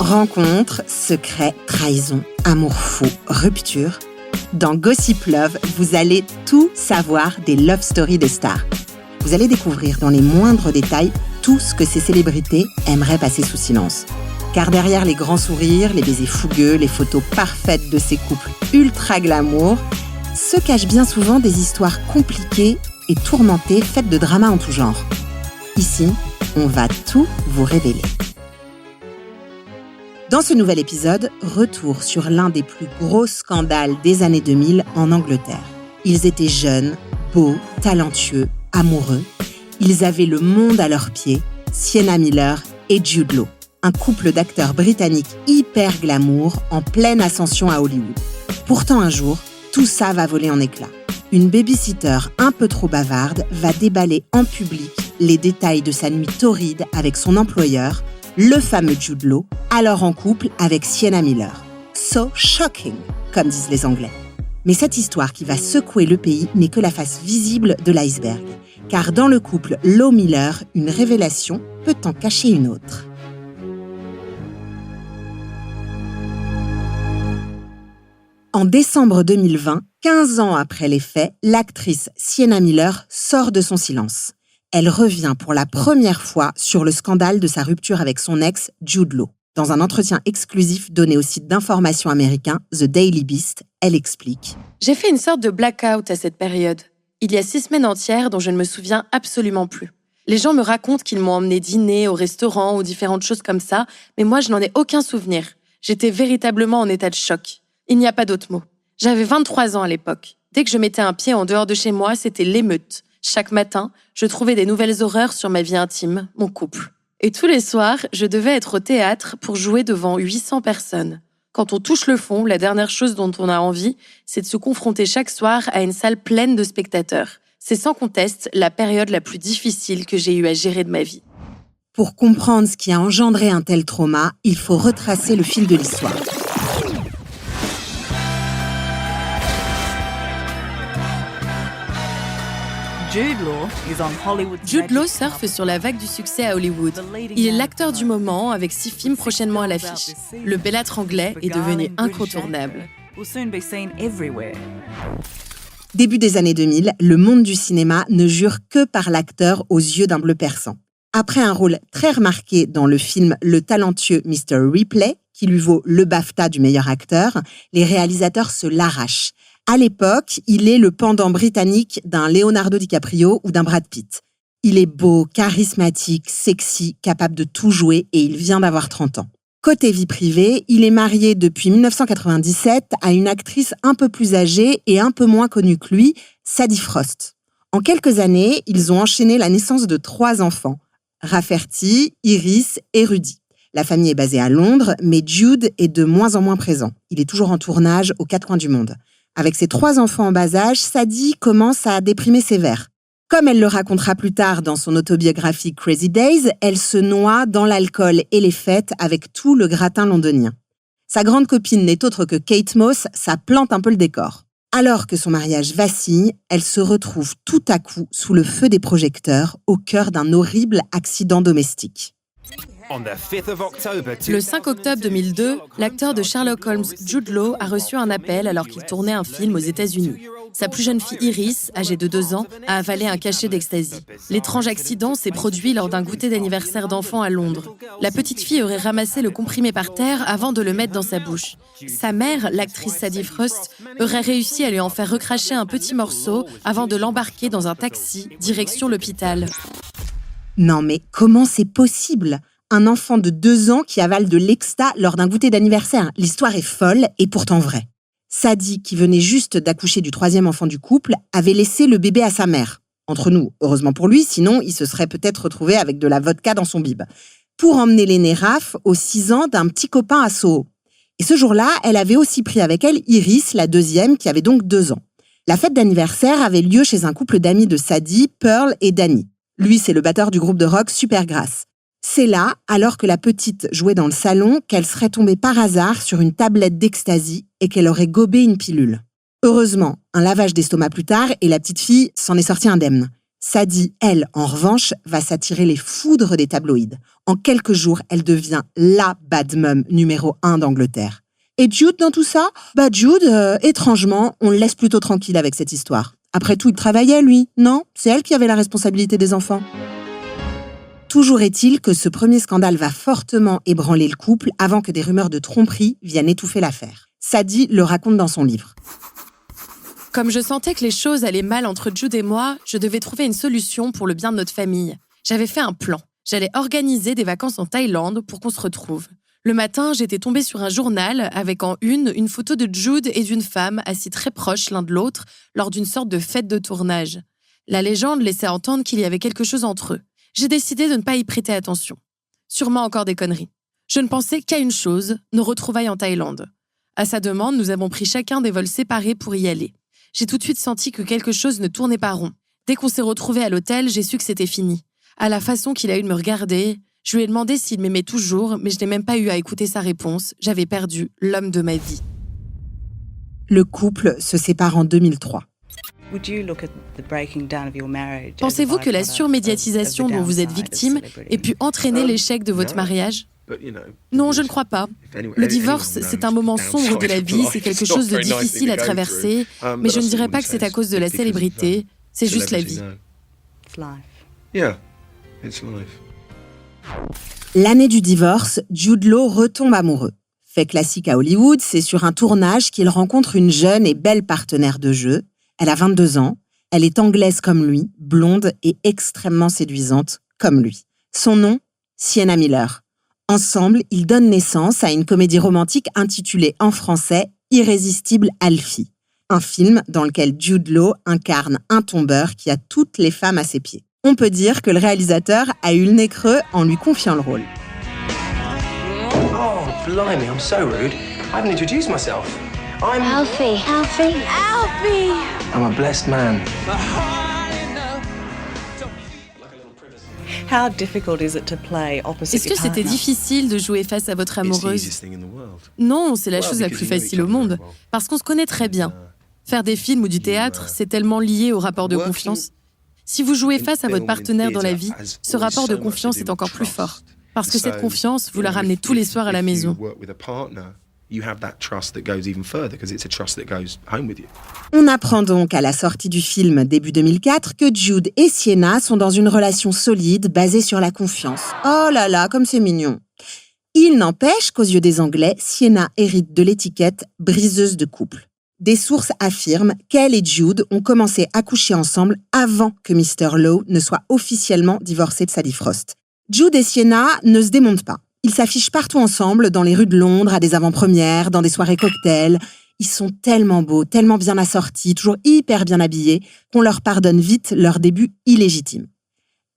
Rencontres, secrets, trahison, amour fou, rupture. Dans Gossip Love, vous allez tout savoir des love stories des stars. Vous allez découvrir dans les moindres détails tout ce que ces célébrités aimeraient passer sous silence. Car derrière les grands sourires, les baisers fougueux, les photos parfaites de ces couples ultra glamour, se cachent bien souvent des histoires compliquées et tourmentées faites de dramas en tout genre. Ici, on va tout vous révéler. Dans ce nouvel épisode, retour sur l'un des plus gros scandales des années 2000 en Angleterre. Ils étaient jeunes, beaux, talentueux, amoureux. Ils avaient le monde à leurs pieds, Sienna Miller et Jude Law, un couple d'acteurs britanniques hyper glamour en pleine ascension à Hollywood. Pourtant un jour, tout ça va voler en éclats. Une babysitter un peu trop bavarde va déballer en public les détails de sa nuit torride avec son employeur, le fameux Jude Law, alors en couple avec Sienna Miller. So shocking, comme disent les Anglais. Mais cette histoire qui va secouer le pays n'est que la face visible de l'iceberg. Car dans le couple Law-Miller, une révélation peut en cacher une autre. En décembre 2020, 15 ans après les faits, l'actrice Sienna Miller sort de son silence. Elle revient pour la première fois sur le scandale de sa rupture avec son ex, Jude Law. Dans un entretien exclusif donné au site d'information américain The Daily Beast, elle explique « J'ai fait une sorte de blackout à cette période. Il y a 6 semaines entières dont je ne me souviens absolument plus. Les gens me racontent qu'ils m'ont emmené dîner au restaurant ou différentes choses comme ça, mais moi je n'en ai aucun souvenir. J'étais véritablement en état de choc. Il n'y a pas d'autre mot. J'avais 23 ans à l'époque. Dès que je mettais un pied en dehors de chez moi, c'était l'émeute. Chaque matin, je trouvais des nouvelles horreurs sur ma vie intime, mon couple. Et tous les soirs, je devais être au théâtre pour jouer devant 800 personnes. Quand on touche le fond, la dernière chose dont on a envie, c'est de se confronter chaque soir à une salle pleine de spectateurs. C'est sans conteste la période la plus difficile que j'ai eu à gérer de ma vie. » Pour comprendre ce qui a engendré un tel trauma, il faut retracer le fil de l'histoire. Jude Law surfe sur la vague du succès à Hollywood. Il est l'acteur du moment avec 6 films prochainement à l'affiche. Le bellâtre anglais est devenu incontournable. Début des années 2000, le monde du cinéma ne jure que par l'acteur aux yeux d'un bleu perçant. Après un rôle très remarqué dans le film Le talentueux Mr. Ripley, qui lui vaut le BAFTA du meilleur acteur, les réalisateurs se l'arrachent. À l'époque, il est le pendant britannique d'un Leonardo DiCaprio ou d'un Brad Pitt. Il est beau, charismatique, sexy, capable de tout jouer et il vient d'avoir 30 ans. Côté vie privée, il est marié depuis 1997 à une actrice un peu plus âgée et un peu moins connue que lui, Sadie Frost. En quelques années, ils ont enchaîné la naissance de 3 enfants, Rafferty, Iris et Rudy. La famille est basée à Londres, mais Jude est de moins en moins présent. Il est toujours en tournage aux 4 coins du monde. Avec ses 3 enfants en bas âge, Sadie commence à déprimer sévère. Comme elle le racontera plus tard dans son autobiographie Crazy Days, elle se noie dans l'alcool et les fêtes avec tout le gratin londonien. Sa grande copine n'est autre que Kate Moss, ça plante un peu le décor. Alors que son mariage vacille, elle se retrouve tout à coup sous le feu des projecteurs au cœur d'un horrible accident domestique. Le 5 octobre 2002, l'acteur de Sherlock Holmes, Jude Law, a reçu un appel alors qu'il tournait un film aux États-Unis. Sa plus jeune fille Iris, âgée de 2 ans, a avalé un cachet d'ecstasy. L'étrange accident s'est produit lors d'un goûter d'anniversaire d'enfants à Londres. La petite fille aurait ramassé le comprimé par terre avant de le mettre dans sa bouche. Sa mère, l'actrice Sadie Frost, aurait réussi à lui en faire recracher un petit morceau avant de l'embarquer dans un taxi, direction l'hôpital. Non mais comment c'est possible ? Un enfant de 2 ans qui avale de l'exta lors d'un goûter d'anniversaire. L'histoire est folle et pourtant vraie. Sadie, qui venait juste d'accoucher du 3e enfant du couple, avait laissé le bébé à sa mère. Entre nous, heureusement pour lui, sinon il se serait peut-être retrouvé avec de la vodka dans son bib. Pour emmener l'aîné Raph aux 6 ans d'un petit copain à Soho. Et ce jour-là, elle avait aussi pris avec elle Iris, la 2e, qui avait donc 2 ans. La fête d'anniversaire avait lieu chez un couple d'amis de Sadie, Pearl et Danny. Lui, c'est le batteur du groupe de rock Supergrass. C'est là, alors que la petite jouait dans le salon, qu'elle serait tombée par hasard sur une tablette d'ecstasy et qu'elle aurait gobé une pilule. Heureusement, un lavage d'estomac plus tard et la petite fille s'en est sortie indemne. Sadie, elle, en revanche, va s'attirer les foudres des tabloïds. En quelques jours, elle devient la bad mum numéro 1 d'Angleterre. Et Jude dans tout ça ? Jude, étrangement, on le laisse plutôt tranquille avec cette histoire. Après tout, il travaillait, lui, non ? C'est elle qui avait la responsabilité des enfants. Toujours est-il que ce premier scandale va fortement ébranler le couple avant que des rumeurs de tromperie viennent étouffer l'affaire. Sadie le raconte dans son livre. Comme je sentais que les choses allaient mal entre Jude et moi, je devais trouver une solution pour le bien de notre famille. J'avais fait un plan. J'allais organiser des vacances en Thaïlande pour qu'on se retrouve. Le matin, j'étais tombée sur un journal avec en une photo de Jude et d'une femme assis très proches l'un de l'autre lors d'une sorte de fête de tournage. La légende laissait entendre qu'il y avait quelque chose entre eux. J'ai décidé de ne pas y prêter attention. Sûrement encore des conneries. Je ne pensais qu'à une chose, nos retrouvailles en Thaïlande. À sa demande, nous avons pris chacun des vols séparés pour y aller. J'ai tout de suite senti que quelque chose ne tournait pas rond. Dès qu'on s'est retrouvés à l'hôtel, j'ai su que c'était fini. À la façon qu'il a eu de me regarder, je lui ai demandé s'il m'aimait toujours, mais je n'ai même pas eu à écouter sa réponse. J'avais perdu l'homme de ma vie. Le couple se sépare en 2003. Pensez-vous que la surmédiatisation dont vous êtes victime ait pu entraîner l'échec de votre mariage ? Non, je ne crois pas. Le divorce, c'est un moment sombre de la vie, c'est quelque chose de difficile à traverser, mais je ne dirais pas que c'est à cause de la célébrité, c'est juste la vie. L'année du divorce, Jude Law retombe amoureux. Fait classique à Hollywood, c'est sur un tournage qu'il rencontre une jeune et belle partenaire de jeu. Elle a 22 ans, elle est anglaise comme lui, blonde et extrêmement séduisante comme lui. Son nom, Sienna Miller. Ensemble, ils donnent naissance à une comédie romantique intitulée en français « Irrésistible Alfie », un film dans lequel Jude Law incarne un tombeur qui a toutes les femmes à ses pieds. On peut dire que le réalisateur a eu le nez creux en lui confiant le rôle. Oh, blimey, I'm so rude. I haven't introduced myself. I'm... Alfie. Alfie. Alfie. I'm a blessed man. Est-ce que c'était difficile de jouer face à votre amoureuse ? Non, c'est la chose la plus facile au monde, parce qu'on se connaît très bien. Faire des films ou du théâtre, c'est tellement lié au rapport de confiance. Si vous jouez face à votre partenaire dans la vie, ce rapport de confiance est encore plus fort. Parce que cette confiance, vous la ramenez tous les soirs à la maison. On apprend donc à la sortie du film début 2004 que Jude et Sienna sont dans une relation solide basée sur la confiance. Oh là là, comme c'est mignon. Il n'empêche qu'aux yeux des Anglais, Sienna hérite de l'étiquette briseuse de couple. Des sources affirment qu'elle et Jude ont commencé à coucher ensemble avant que Mr. Law ne soit officiellement divorcé de Sadie Frost. Jude et Sienna ne se démontent pas. Ils s'affichent partout ensemble, dans les rues de Londres, à des avant-premières, dans des soirées cocktails. Ils sont tellement beaux, tellement bien assortis, toujours hyper bien habillés, qu'on leur pardonne vite leur début illégitime.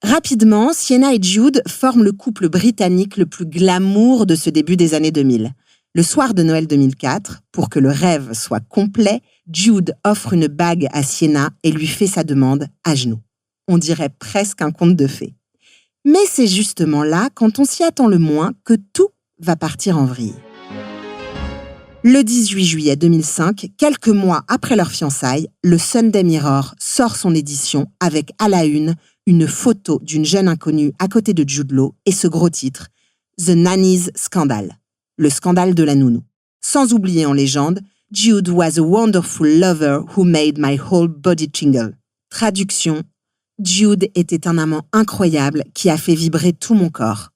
Rapidement, Sienna et Jude forment le couple britannique le plus glamour de ce début des années 2000. Le soir de Noël 2004, pour que le rêve soit complet, Jude offre une bague à Sienna et lui fait sa demande à genoux. On dirait presque un conte de fées. Mais c'est justement là, quand on s'y attend le moins, que tout va partir en vrille. Le 18 juillet 2005, quelques mois après leur fiançailles, le Sunday Mirror sort son édition avec à la une photo d'une jeune inconnue à côté de Jude Law et ce gros titre, « The Nanny's Scandal », le scandale de la nounou. Sans oublier en légende, « Jude was a wonderful lover who made my whole body tingle ». Traduction, Jude était un amant incroyable qui a fait vibrer tout mon corps.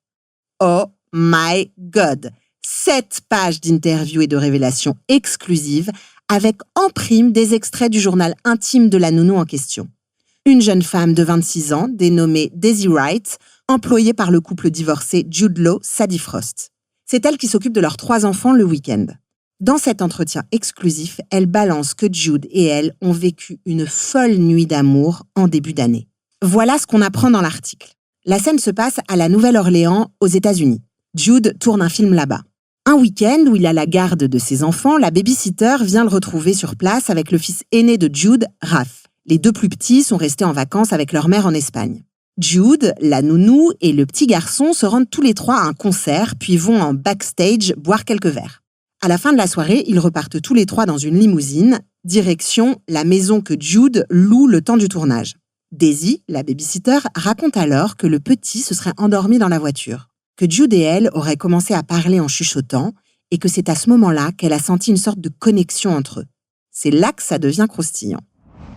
Oh my God! 7 pages d'interviews et de révélations exclusives avec en prime des extraits du journal intime de la nounou en question. Une jeune femme de 26 ans, dénommée Daisy Wright, employée par le couple divorcé Jude Law-Sadie Frost. C'est elle qui s'occupe de leurs 3 enfants le week-end. Dans cet entretien exclusif, elle balance que Jude et elle ont vécu une folle nuit d'amour en début d'année. Voilà ce qu'on apprend dans l'article. La scène se passe à la Nouvelle-Orléans, aux États-Unis. Jude tourne un film là-bas. Un week-end où il a la garde de ses enfants, la baby-sitter vient le retrouver sur place avec le fils aîné de Jude, Raph. Les 2 plus petits sont restés en vacances avec leur mère en Espagne. Jude, la nounou et le petit garçon se rendent tous les 3 à un concert, puis vont en backstage boire quelques verres. À la fin de la soirée, ils repartent tous les 3 dans une limousine, direction la maison que Jude loue le temps du tournage. Daisy, la babysitter, raconte alors que le petit se serait endormi dans la voiture, que Jude et elle auraient commencé à parler en chuchotant et que c'est à ce moment-là qu'elle a senti une sorte de connexion entre eux. C'est là que ça devient croustillant.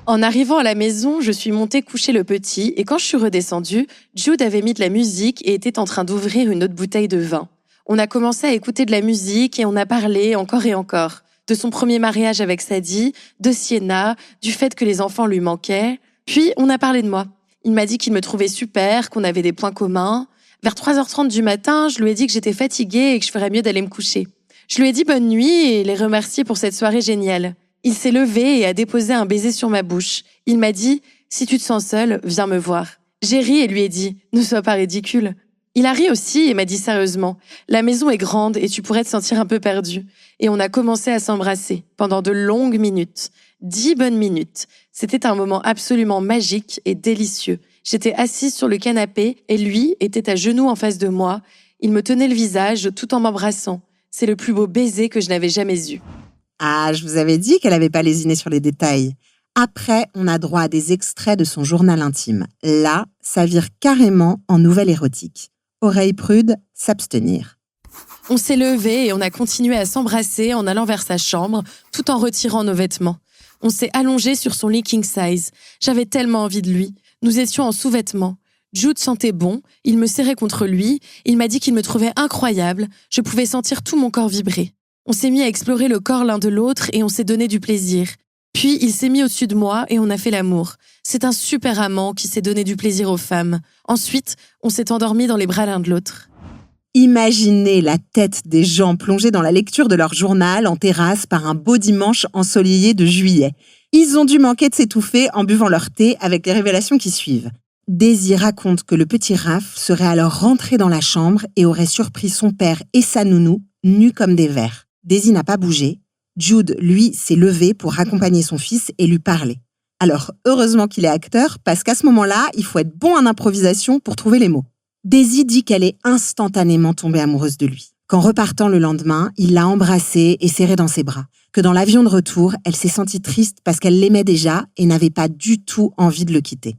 En arrivant à la maison, je suis montée coucher le petit et quand je suis redescendue, Jude avait mis de la musique et était en train d'ouvrir une autre bouteille de vin. On a commencé à écouter de la musique et on a parlé encore et encore. De son premier mariage avec Sadie, de Sienna, du fait que les enfants lui manquaient. Puis, on a parlé de moi. Il m'a dit qu'il me trouvait super, qu'on avait des points communs. Vers 3h30 du matin, je lui ai dit que j'étais fatiguée et que je ferais mieux d'aller me coucher. Je lui ai dit bonne nuit et les remercier pour cette soirée géniale. Il s'est levé et a déposé un baiser sur ma bouche. Il m'a dit « Si tu te sens seule, viens me voir ». J'ai ri et lui ai dit « Ne sois pas ridicule ». Il a ri aussi et m'a dit sérieusement « La maison est grande et tu pourrais te sentir un peu perdue ». Et on a commencé à s'embrasser pendant de longues minutes. 10 bonnes minutes. C'était un moment absolument magique et délicieux. J'étais assise sur le canapé et lui était à genoux en face de moi. Il me tenait le visage tout en m'embrassant. C'est le plus beau baiser que je n'avais jamais eu. Ah, je vous avais dit qu'elle n'avait pas lésiné sur les détails. Après, on a droit à des extraits de son journal intime. Là, ça vire carrément en nouvelle érotique. Oreilles prudes, s'abstenir. On s'est levé et on a continué à s'embrasser en allant vers sa chambre, tout en retirant nos vêtements. On s'est allongé sur son lit king size. J'avais tellement envie de lui. Nous étions en sous-vêtements. Jude sentait bon, il me serrait contre lui, il m'a dit qu'il me trouvait incroyable, je pouvais sentir tout mon corps vibrer. On s'est mis à explorer le corps l'un de l'autre et on s'est donné du plaisir. Puis il s'est mis au-dessus de moi et on a fait l'amour. C'est un super amant qui s'est donné du plaisir aux femmes. Ensuite, on s'est endormis dans les bras l'un de l'autre. Imaginez la tête des gens plongés dans la lecture de leur journal en terrasse par un beau dimanche ensoleillé de juillet. Ils ont dû manquer de s'étouffer en buvant leur thé avec les révélations qui suivent. Daisy raconte que le petit Raph serait alors rentré dans la chambre et aurait surpris son père et sa nounou nus comme des vers. Daisy n'a pas bougé. Jude, lui, s'est levé pour accompagner son fils et lui parler. Alors, heureusement qu'il est acteur, parce qu'à ce moment-là, il faut être bon en improvisation pour trouver les mots. Daisy dit qu'elle est instantanément tombée amoureuse de lui. Qu'en repartant le lendemain, il l'a embrassée et serrée dans ses bras. Que dans l'avion de retour, elle s'est sentie triste parce qu'elle l'aimait déjà et n'avait pas du tout envie de le quitter.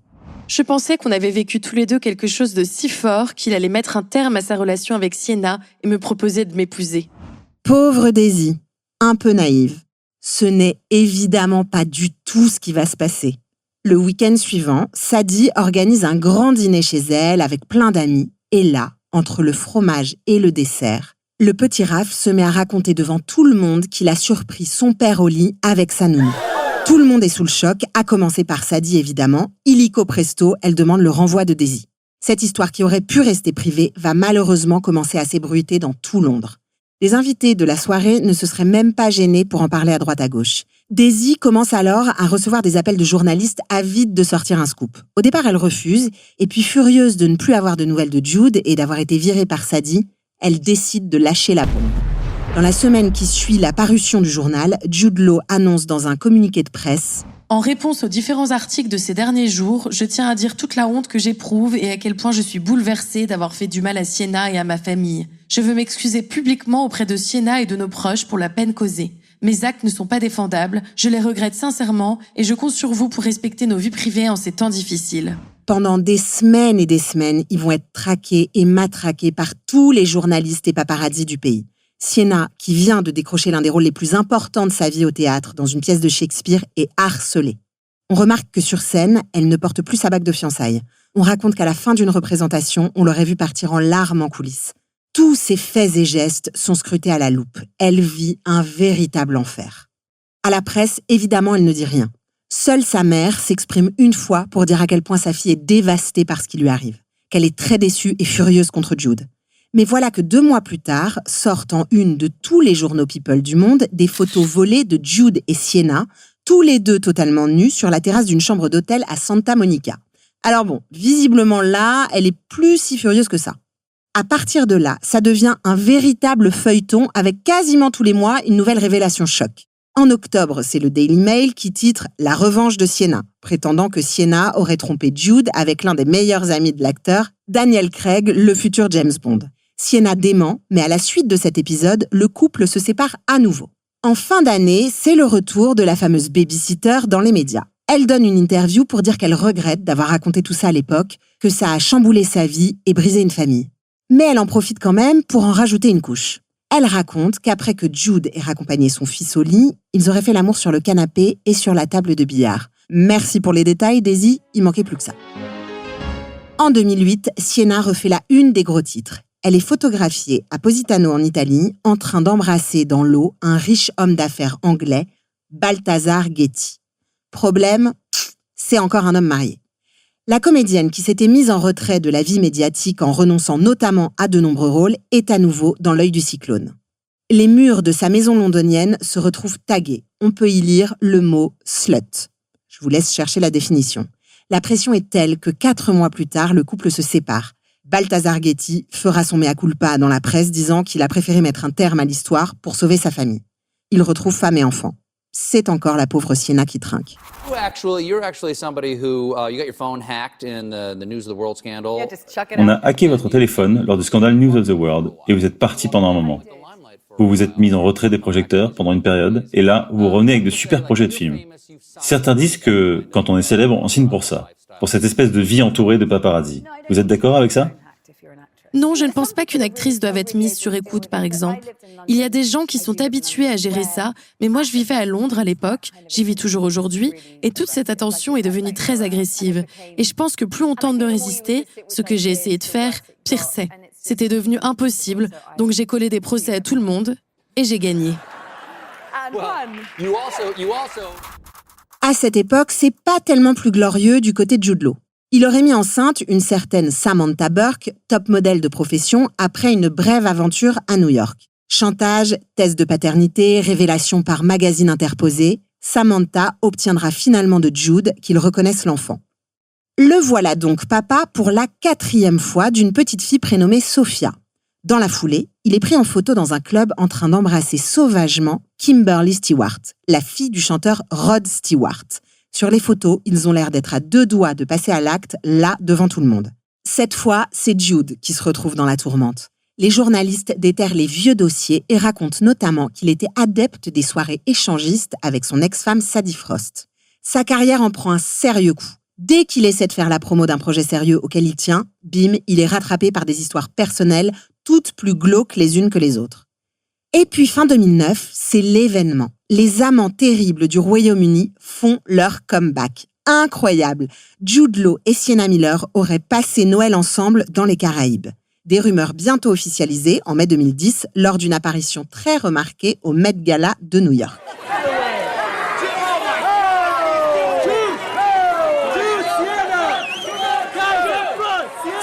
Je pensais qu'on avait vécu tous les deux quelque chose de si fort qu'il allait mettre un terme à sa relation avec Sienna et me proposer de m'épouser. Pauvre Daisy, un peu naïve. Ce n'est évidemment pas du tout ce qui va se passer. Le week-end suivant, Sadie organise un grand dîner chez elle avec plein d'amis. Et là, entre le fromage et le dessert, le petit Raph se met à raconter devant tout le monde qu'il a surpris son père au lit avec sa nounou. Tout le monde est sous le choc, à commencer par Sadie évidemment. Illico presto, elle demande le renvoi de Daisy. Cette histoire qui aurait pu rester privée va malheureusement commencer à s'ébruiter dans tout Londres. Les invités de la soirée ne se seraient même pas gênés pour en parler à droite à gauche. Daisy commence alors à recevoir des appels de journalistes avides de sortir un scoop. Au départ, elle refuse, et puis furieuse de ne plus avoir de nouvelles de Jude et d'avoir été virée par Sadie, elle décide de lâcher la bombe. Dans la semaine qui suit la parution du journal, Jude Law annonce dans un communiqué de presse « En réponse aux différents articles de ces derniers jours, je tiens à dire toute la honte que j'éprouve et à quel point je suis bouleversée d'avoir fait du mal à Sienna et à ma famille. Je veux m'excuser publiquement auprès de Sienna et de nos proches pour la peine causée. Mes actes ne sont pas défendables, je les regrette sincèrement et je compte sur vous pour respecter nos vies privées en ces temps difficiles. » Pendant des semaines et des semaines, ils vont être traqués et matraqués par tous les journalistes et paparazzis du pays. Sienna, qui vient de décrocher l'un des rôles les plus importants de sa vie au théâtre dans une pièce de Shakespeare, est harcelée. On remarque que sur scène, elle ne porte plus sa bague de fiançailles. On raconte qu'à la fin d'une représentation, on l'aurait vue partir en larmes en coulisses. Tous ses faits et gestes sont scrutés à la loupe. Elle vit un véritable enfer. À la presse, évidemment, elle ne dit rien. Seule sa mère s'exprime une fois pour dire à quel point sa fille est dévastée par ce qui lui arrive, qu'elle est très déçue et furieuse contre Jude. Mais voilà que 2 mois plus tard, sortent en une de tous les journaux People du monde des photos volées de Jude et Sienna, tous les deux totalement nus sur la terrasse d'une chambre d'hôtel à Santa Monica. Alors bon, visiblement là, elle est plus si furieuse que ça. À partir de là, ça devient un véritable feuilleton avec quasiment tous les mois une nouvelle révélation choc. En octobre, c'est le Daily Mail qui titre « La revanche de Sienna », prétendant que Sienna aurait trompé Jude avec l'un des meilleurs amis de l'acteur, Daniel Craig, le futur James Bond. Sienna dément, mais à la suite de cet épisode, le couple se sépare à nouveau. En fin d'année, c'est le retour de la fameuse babysitter dans les médias. Elle donne une interview pour dire qu'elle regrette d'avoir raconté tout ça à l'époque, que ça a chamboulé sa vie et brisé une famille. Mais elle en profite quand même pour en rajouter une couche. Elle raconte qu'après que Jude ait raccompagné son fils au lit, ils auraient fait l'amour sur le canapé et sur la table de billard. Merci pour les détails, Daisy, il manquait plus que ça. En 2008, Sienna refait la une des gros titres. Elle est photographiée à Positano en Italie, en train d'embrasser dans l'eau un riche homme d'affaires anglais, Balthazar Getty. Problème, c'est encore un homme marié. La comédienne qui s'était mise en retrait de la vie médiatique en renonçant notamment à de nombreux rôles est à nouveau dans l'œil du cyclone. Les murs de sa maison londonienne se retrouvent tagués. On peut y lire le mot « slut ». Je vous laisse chercher la définition. La pression est telle que 4 mois plus tard, le couple se sépare. Balthazar Getty fera son mea culpa dans la presse disant qu'il a préféré mettre un terme à l'histoire pour sauver sa famille. Il retrouve femme et enfants. C'est encore la pauvre Sienna qui trinque. You're actually somebody who you got your phone hacked in the News of the World scandal. On a hacké votre téléphone lors du scandale News of the World et vous êtes parti pendant un moment. Vous vous êtes mis en retrait des projecteurs pendant une période et là, vous revenez avec de super projets de films. Certains disent que quand on est célèbre, on signe pour ça, pour cette espèce de vie entourée de paparazzi. Vous êtes d'accord avec ça ? Non, je ne pense pas qu'une actrice doive être mise sur écoute, par exemple. Il y a des gens qui sont habitués à gérer ça, mais moi je vivais à Londres à l'époque, j'y vis toujours aujourd'hui, et toute cette attention est devenue très agressive. Et je pense que plus on tente de résister, ce que j'ai essayé de faire, pire c'est. C'était devenu impossible, donc j'ai collé des procès à tout le monde, et j'ai gagné. À cette époque, c'est pas tellement plus glorieux du côté de Jude Law. Il aurait mis enceinte une certaine Samantha Burke, top modèle de profession, après une brève aventure à New York. Chantage, test de paternité, révélation par magazine interposé, Samantha obtiendra finalement de Jude qu'il reconnaisse l'enfant. Le voilà donc papa pour la 4e fois d'une petite fille prénommée Sophia. Dans la foulée, il est pris en photo dans un club en train d'embrasser sauvagement Kimberly Stewart, la fille du chanteur Rod Stewart. Sur les photos, ils ont l'air d'être à 2 doigts de passer à l'acte, là, devant tout le monde. Cette fois, c'est Jude qui se retrouve dans la tourmente. Les journalistes déterrent les vieux dossiers et racontent notamment qu'il était adepte des soirées échangistes avec son ex-femme Sadie Frost. Sa carrière en prend un sérieux coup. Dès qu'il essaie de faire la promo d'un projet sérieux auquel il tient, bim, il est rattrapé par des histoires personnelles, toutes plus glauques les unes que les autres. Et puis fin 2009, c'est l'événement. Les amants terribles du Royaume-Uni font leur comeback. Incroyable! Jude Law et Sienna Miller auraient passé Noël ensemble dans les Caraïbes. Des rumeurs bientôt officialisées en mai 2010 lors d'une apparition très remarquée au Met Gala de New York.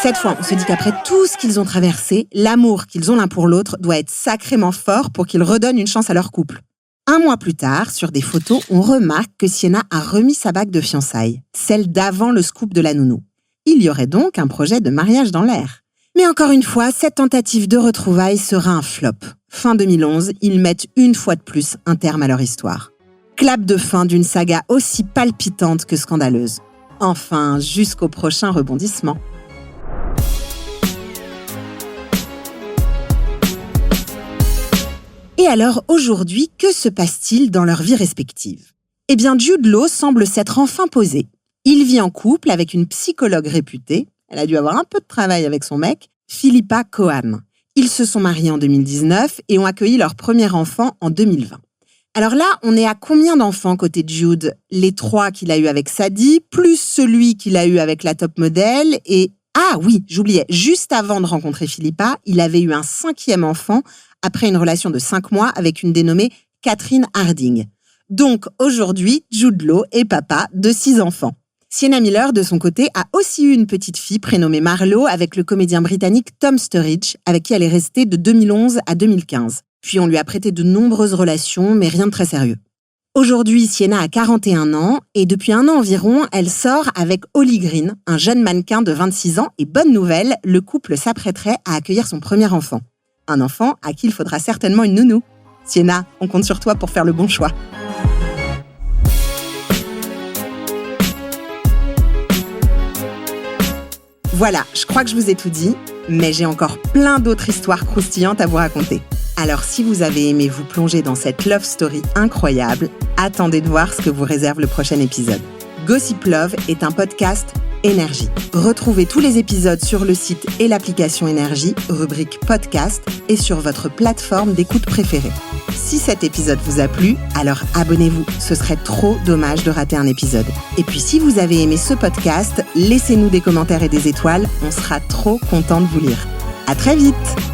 Cette fois, on se dit qu'après tout ce qu'ils ont traversé, l'amour qu'ils ont l'un pour l'autre doit être sacrément fort pour qu'ils redonnent une chance à leur couple. 1 mois plus tard, sur des photos, on remarque que Sienna a remis sa bague de fiançailles, celle d'avant le scoop de la nounou. Il y aurait donc un projet de mariage dans l'air. Mais encore une fois, cette tentative de retrouvailles sera un flop. Fin 2011, ils mettent une fois de plus un terme à leur histoire. Clap de fin d'une saga aussi palpitante que scandaleuse. Enfin, jusqu'au prochain rebondissement. Et alors, aujourd'hui, que se passe-t-il dans leur vie respective ? Eh bien, Jude Law semble s'être enfin posé. Il vit en couple avec une psychologue réputée, elle a dû avoir un peu de travail avec son mec, Philippa Cohen. Ils se sont mariés en 2019 et ont accueilli leur premier enfant en 2020. Alors là, on est à combien d'enfants côté de Jude ? Les 3 qu'il a eu avec Sadie, plus celui qu'il a eu avec la top modèle et... Ah oui, j'oubliais, juste avant de rencontrer Philippa, il avait eu un 5e enfant après une relation de 5 mois avec une dénommée Catherine Harding. Donc aujourd'hui, Jude Law est papa de 6 enfants. Sienna Miller, de son côté, a aussi eu une petite fille prénommée Marlo avec le comédien britannique Tom Sturridge, avec qui elle est restée de 2011 à 2015. Puis on lui a prêté de nombreuses relations, mais rien de très sérieux. Aujourd'hui, Sienna a 41 ans et depuis 1 an environ, elle sort avec Holly Green, un jeune mannequin de 26 ans. Et bonne nouvelle, le couple s'apprêterait à accueillir son premier enfant. Un enfant à qui il faudra certainement une nounou. Sienna, on compte sur toi pour faire le bon choix. Voilà, je crois que je vous ai tout dit, mais j'ai encore plein d'autres histoires croustillantes à vous raconter. Alors si vous avez aimé vous plonger dans cette love story incroyable, attendez de voir ce que vous réserve le prochain épisode. Gossip Love est un podcast Énergie. Retrouvez tous les épisodes sur le site et l'application Énergie, rubrique podcast, et sur votre plateforme d'écoute préférée. Si cet épisode vous a plu, alors abonnez-vous, ce serait trop dommage de rater un épisode. Et puis si vous avez aimé ce podcast, laissez-nous des commentaires et des étoiles, on sera trop content de vous lire. À très vite!